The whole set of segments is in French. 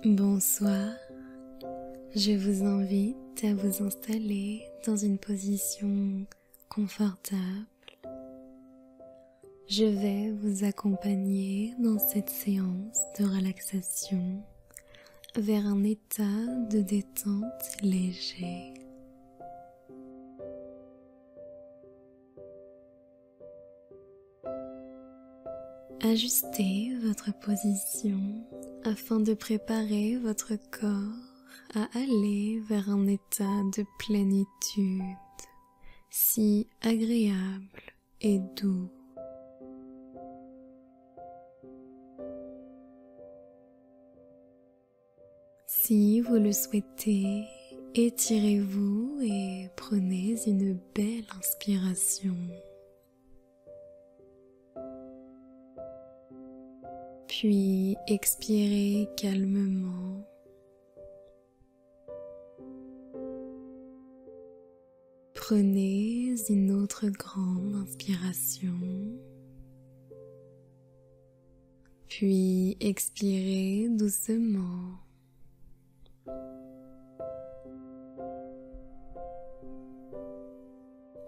Bonsoir, je vous invite à vous installer dans une position confortable. Je vais vous accompagner dans cette séance de relaxation vers un état de détente léger. Ajustez votre position afin de préparer votre corps à aller vers un état de plénitude si agréable et doux. Si vous le souhaitez, étirez-vous et prenez une belle inspiration. Puis expirez calmement. Prenez une autre grande inspiration. Puis expirez doucement.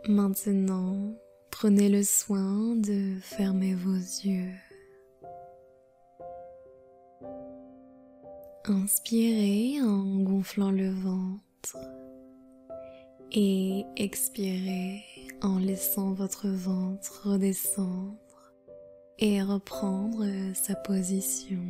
Maintenant, prenez le soin de fermer vos yeux. Inspirez en gonflant le ventre et expirez en laissant votre ventre redescendre et reprendre sa position.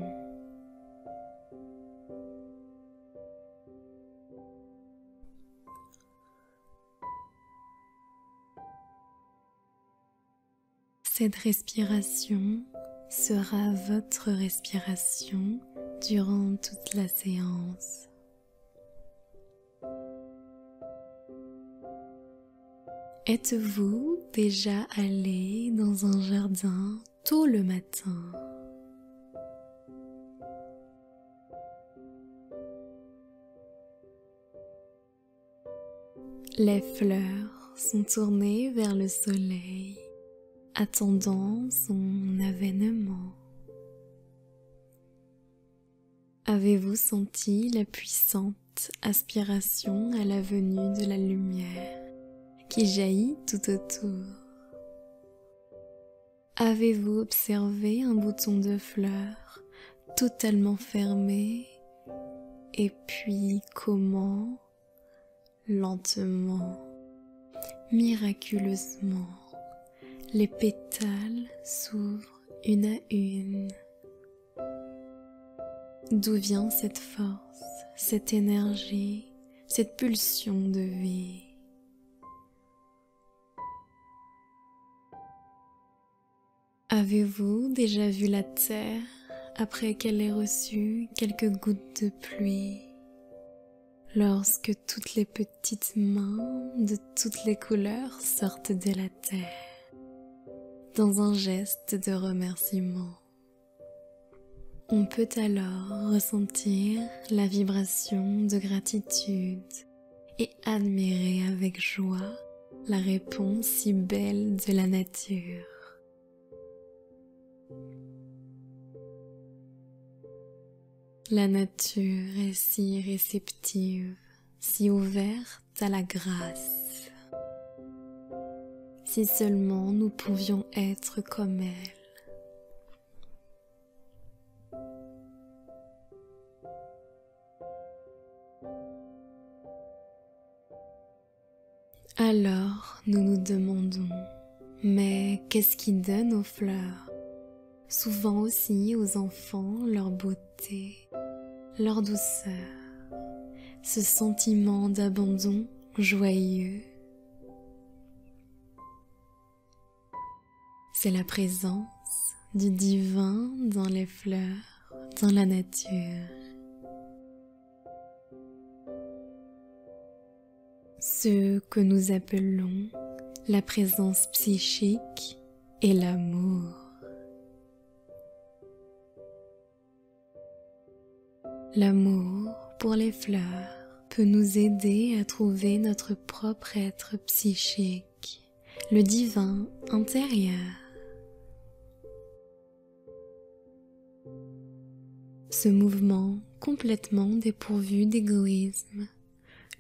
Cette respiration sera votre respiration durant toute la séance. Êtes-vous déjà allé dans un jardin tôt le matin? Les fleurs sont tournées vers le soleil, attendant son avènement. Avez-vous senti la puissante aspiration à la venue de la lumière qui jaillit tout autour? Avez-vous observé un bouton de fleurs totalement fermé et puis comment, lentement, miraculeusement, les pétales s'ouvrent une à une? D'où vient cette force, cette énergie, cette pulsion de vie? Avez-vous déjà vu la terre après qu'elle ait reçu quelques gouttes de pluie? Lorsque toutes les petites mains de toutes les couleurs sortent de la terre, dans un geste de remerciement. On peut alors ressentir la vibration de gratitude et admirer avec joie la réponse si belle de la nature. La nature est si réceptive, si ouverte à la grâce. Si seulement nous pouvions être comme elle. Alors nous nous demandons, mais qu'est-ce qui donne aux fleurs, souvent aussi aux enfants, leur beauté, leur douceur, ce sentiment d'abandon joyeux? C'est la présence du divin dans les fleurs, dans la nature. Ce que nous appelons la présence psychique et l'amour. L'amour pour les fleurs peut nous aider à trouver notre propre être psychique, le divin intérieur. ce mouvement complètement dépourvu d'égoïsme.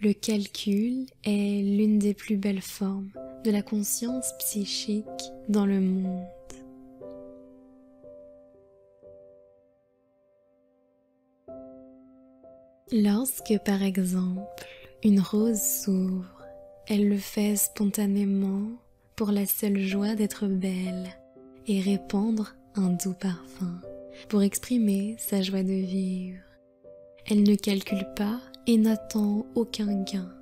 Le calcul est l'une des plus belles formes de la conscience psychique dans le monde. Lorsque, par exemple, une rose s'ouvre, elle le fait spontanément pour la seule joie d'être belle et répandre un doux parfum, pour exprimer sa joie de vivre. Elle ne calcule pas et n'attend aucun gain.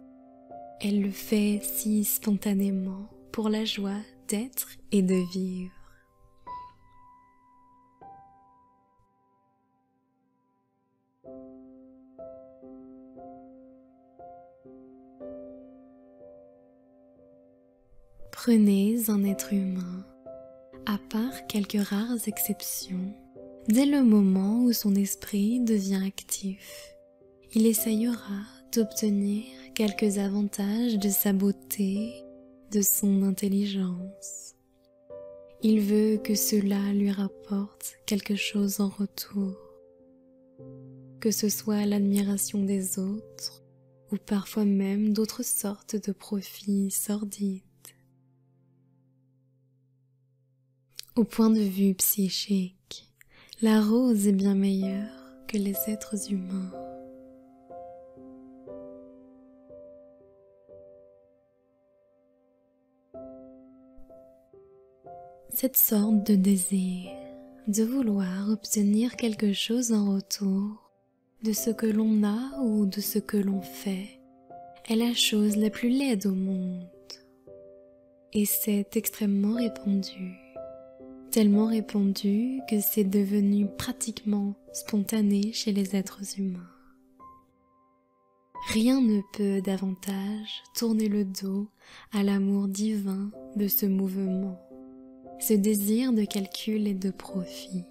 Elle le fait si spontanément pour la joie d'être et de vivre. Prenez un être humain, à part quelques rares exceptions, dès le moment où son esprit devient actif, il essayera d'obtenir quelques avantages de sa beauté, de son intelligence. Il veut que cela lui rapporte quelque chose en retour, que ce soit l'admiration des autres ou parfois même d'autres sortes de profits sordides. Au point de vue psychique, la rose est bien meilleure que les êtres humains. Cette sorte de désir, de vouloir obtenir quelque chose en retour de ce que l'on a ou de ce que l'on fait, est la chose la plus laide au monde. Et c'est extrêmement répandu. Tellement répandu que c'est devenu pratiquement spontané chez les êtres humains. Rien ne peut davantage tourner le dos à l'amour divin de ce mouvement, ce désir de calcul et de profit.